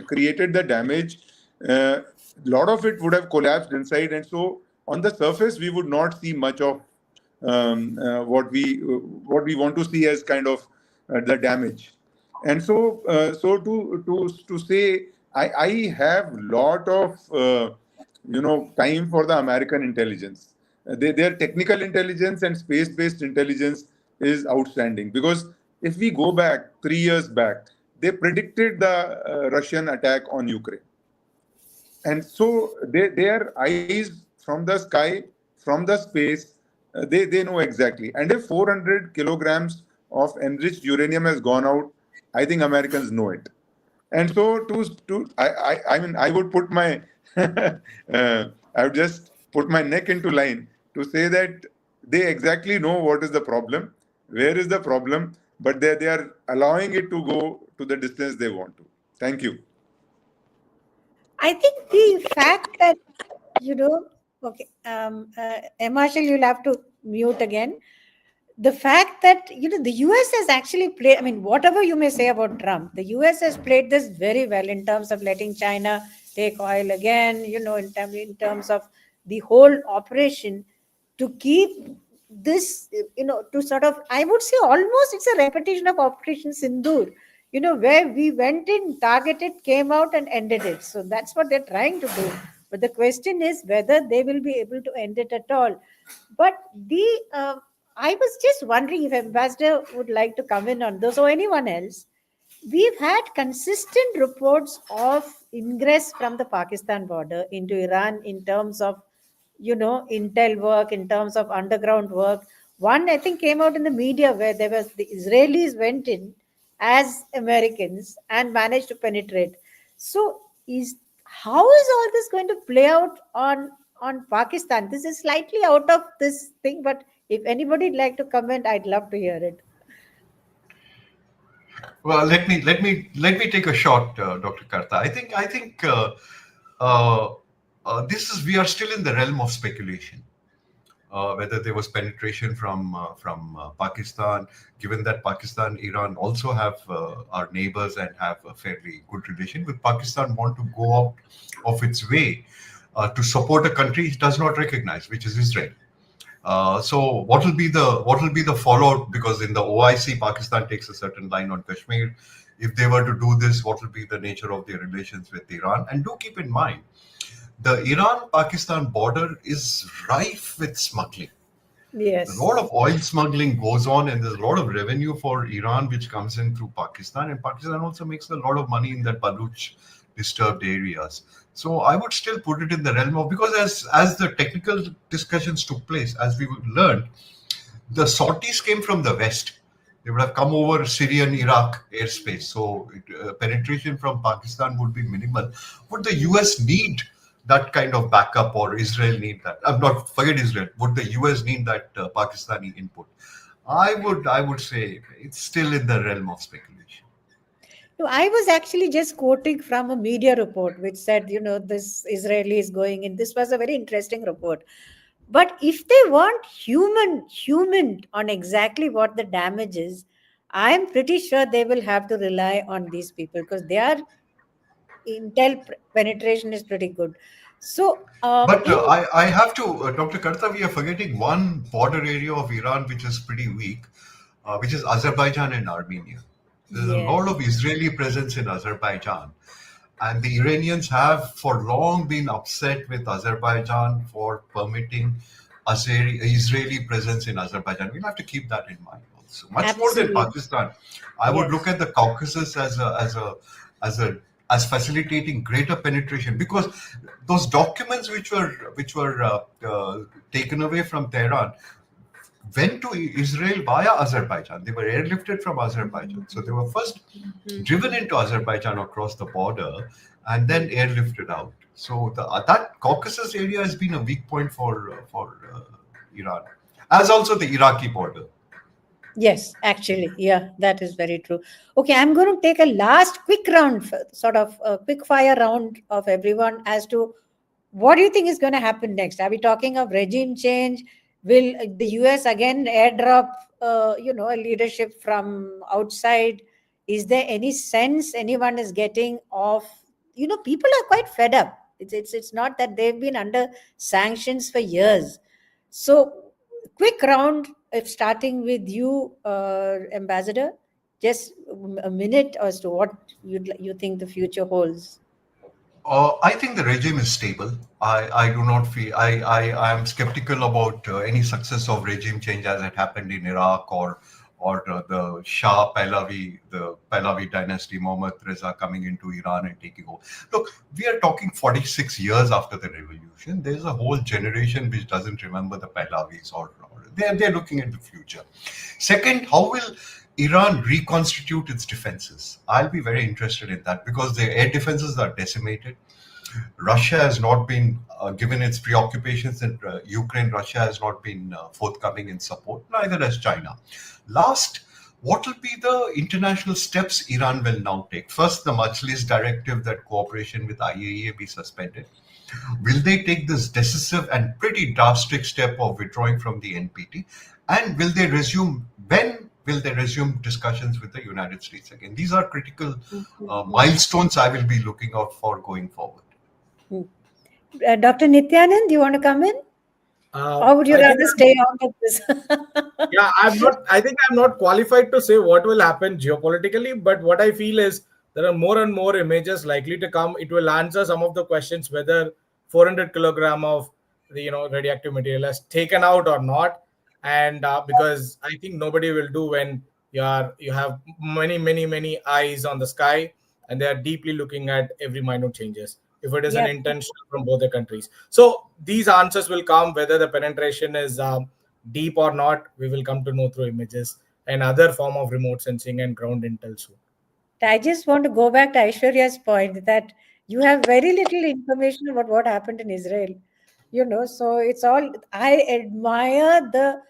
created the damage. A lot of it would have collapsed inside, and so on the surface we would not see much of what we want to see as kind of the damage. And so to say, I have lot of time for the American intelligence. Their technical intelligence and space-based intelligence is outstanding, because if we go back 3 years back, they predicted the Russian attack on Ukraine. And so their eyes from the sky, from the space, they know exactly. And if 400 kilograms of enriched uranium has gone out, I think Americans know it. And so I mean, I would put my I would just put my neck into line to say that they exactly know what is the problem, where is the problem, but they are allowing it to go to the distance they want to. Thank you. I think the fact that, okay, Marshall, you'll have to mute again. The fact that, the US has actually played, I mean, whatever you may say about Trump, the US has played this very well in terms of letting China take oil again, in terms of the whole operation to keep this, to sort of, I would say almost it's a repetition of Operation Sindoor, where we went in, targeted, came out and ended it. So that's what they're trying to do. But the question is whether they will be able to end it at all. But I was just wondering if Ambassador would like to come in on this or anyone else. We've had consistent reports of ingress from the Pakistan border into Iran in terms of, intel work, in terms of underground work. One, I think, came out in the media where there was the Israelis went in as Americans and managed to penetrate. So, how is all this going to play out on Pakistan? This is slightly out of this thing, but if anybody would like to comment, I'd love to hear it. Well, let me take a shot, Dr. Karta. I think this is we are still in the realm of speculation. Whether there was penetration from Pakistan, given that Pakistan, Iran also have are neighbors and have a fairly good relation with Pakistan, want to go out of its way to support a country it does not recognize, which is Israel. So what will be the fallout? Because in the OIC, Pakistan takes a certain line on Kashmir. If they were to do this, what will be the nature of their relations with Iran? And do keep in mind, the Iran-Pakistan border is rife with smuggling. Yes. A lot of oil smuggling goes on, and there's a lot of revenue for Iran which comes in through Pakistan. And Pakistan also makes a lot of money in that Baluch disturbed areas. So I would still put it in the realm of, because as the technical discussions took place, as we learned, the sorties came from the west. They would have come over Syrian Iraq airspace. So penetration from Pakistan would be minimal. Would the US need that kind of backup, or Israel need that? Forget Israel. Would the US need that Pakistani input? I would say it's still in the realm of speculation. No, I was actually just quoting from a media report which said, this Israeli is going in. This was a very interesting report. But if they want human on exactly what the damage is, I'm pretty sure they will have to rely on these people because their intel penetration is pretty good. So, But I have to, Dr. Karta, we are forgetting one border area of Iran which is pretty weak, which is Azerbaijan and Armenia. There's a lot of Israeli presence in Azerbaijan. And the Iranians have for long been upset with Azerbaijan for permitting Israeli presence in Azerbaijan. We'll have to keep that in mind also. Much more than Pakistan. I would look at the Caucasus as facilitating greater penetration, because those documents which were taken away from Tehran went to Israel via Azerbaijan. They were airlifted from Azerbaijan. So they were first driven into Azerbaijan across the border and then airlifted out. So that Caucasus area has been a weak point for Iran, as also the Iraqi border. Yes, actually, yeah, that is very true. Okay, I'm going to take a last quick round, sort of a quick fire round of everyone as to what do you think is going to happen next? Are we talking of regime change? Will the US again airdrop, a leadership from outside? Is there any sense anyone is getting of, people are quite fed up. It's not that they've been under sanctions for years. So, quick round, if starting with you, Ambassador, just a minute as to what you think the future holds. I think the regime is stable. I do not feel I am skeptical about any success of regime change as it happened in Iraq or the Shah Pahlavi, the Pahlavi dynasty, Mohammad Reza coming into Iran and taking over. Look, we are talking 46 years after the revolution. There's a whole generation which doesn't remember the Pahlavis, or they're looking at the future. Second, how will Iran reconstitute its defenses? I'll be very interested in that, because their air defenses are decimated. Russia has not been, given its preoccupations in Ukraine, Russia has not been forthcoming in support, neither has China. Last, what will be the international steps Iran will now take? First, the Majlis directive that cooperation with IAEA be suspended. Will they take this decisive and pretty drastic step of withdrawing from the NPT? And will they resume discussions with the United States again? These are critical milestones I will be looking out for going forward. Dr. Nityanand, do you want to come in? Or would you rather stay out of this? Yeah, I think I'm not qualified to say what will happen geopolitically, but what I feel is there are more and more images likely to come. It will answer some of the questions whether 400 kilogram of the radioactive material is taken out or not. And because I think nobody will do when you have many eyes on the sky, and they are deeply looking at every minute changes, if it is an Yep. intention from both the countries. So these answers will come, whether the penetration is deep or not, we will come to know through images and other form of remote sensing and ground intel soon. I just want to go back to Aishwarya's point that you have very little information about what happened in Israel. So it's all, I admire the,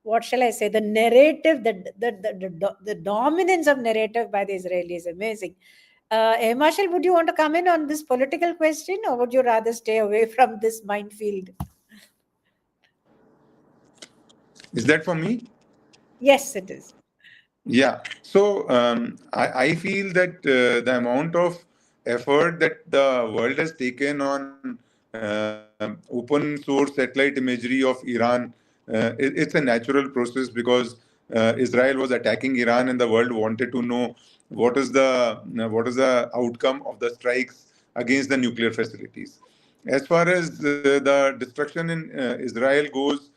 what shall I say, the narrative, the dominance of narrative by the Israelis. Amazing. Marshall, would you want to come in on this political question, or would you rather stay away from this minefield? Is that for me? Yes, it is. Yeah. So I feel that the amount of effort that the world has taken on open source satellite imagery of Iran, it's a natural process because Israel was attacking Iran, and the world wanted to know what is the outcome of the strikes against the nuclear facilities. As far as the destruction in Israel goes,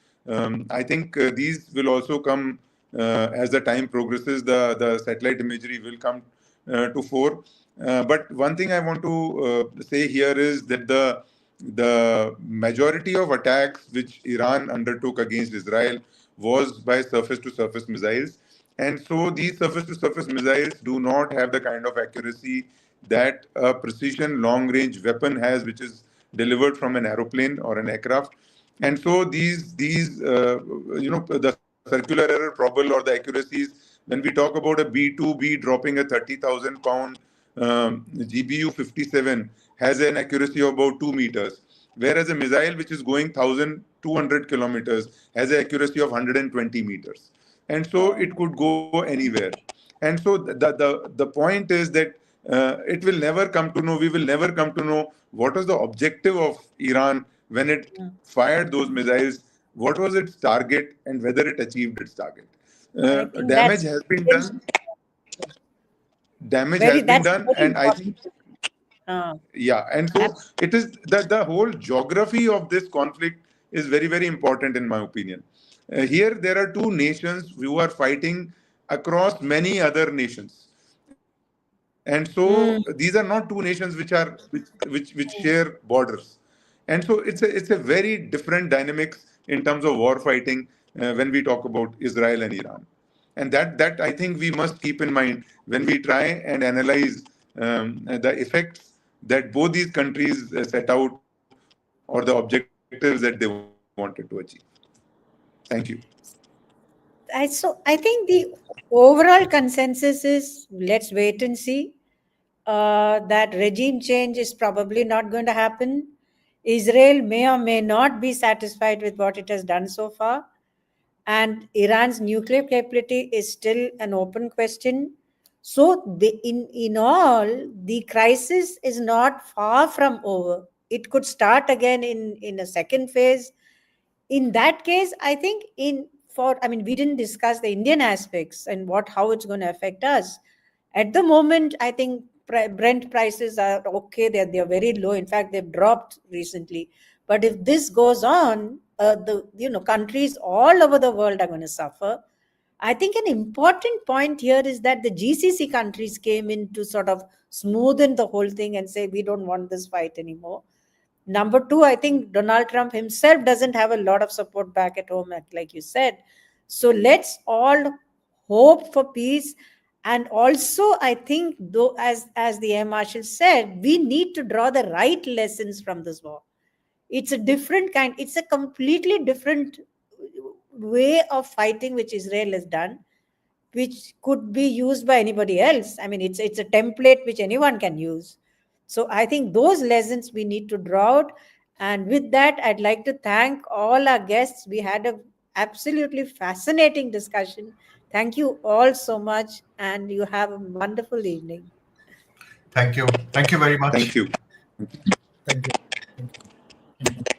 I think these will also come as the time progresses. The satellite imagery will come to fore. But one thing I want to say here is that the majority of attacks which Iran undertook against Israel was by surface to surface missiles. And so these surface to surface missiles do not have the kind of accuracy that a precision long range weapon has, which is delivered from an aeroplane or an aircraft. And so these the circular error probable or the accuracies, when we talk about a B2B dropping a 30,000 pound GBU 57 has an accuracy of about 2 meters, whereas a missile which is going 1,200 kilometers has an accuracy of 120 meters. And so it could go anywhere. And so the point is that it will never come to know, we will never come to know what was the objective of Iran when it fired those missiles, what was its target, and whether it achieved its target. I think Damage that's has been very, done. Damage very has been that's done, very and I think, important. Uh, yeah, and so abs- it is that the whole geography of this conflict is very, very important in my opinion. Here, there are two nations who are fighting across many other nations, and so these are not two nations which share borders. And so it's a very different dynamics in terms of war fighting when we talk about Israel and Iran. And that I think we must keep in mind when we try and analyze the effects that both these countries set out, or the objectives that they wanted to achieve. Thank you. I think the overall consensus is let's wait and see. That regime change is probably not going to happen. Israel may or may not be satisfied with what it has done so far. And Iran's nuclear capability is still an open question. So, in all, the crisis is not far from over. It could start again in a second phase. In that case, I think we didn't discuss the Indian aspects and how it's going to affect us. At the moment, I think Brent prices are okay. They're very low. In fact, they've dropped recently. But if this goes on, the countries all over the world are going to suffer. I think an important point here is that the GCC countries came in to sort of smoothen the whole thing and say we don't want this fight anymore. Number two, I think Donald Trump himself doesn't have a lot of support back at home, like you said. So let's all hope for peace. And also, I think, though, as the Air Marshal said, we need to draw the right lessons from this war. It's a different kind, it's a completely different way of fighting which Israel has done, which could be used by anybody else. I mean, it's a template which anyone can use. So I think those lessons we need to draw out. And with that, I'd like to thank all our guests. We had a absolutely fascinating discussion. Thank you all so much, and you have a wonderful evening. Thank you. Thank you very much. Thank you. Thank you. Thank you.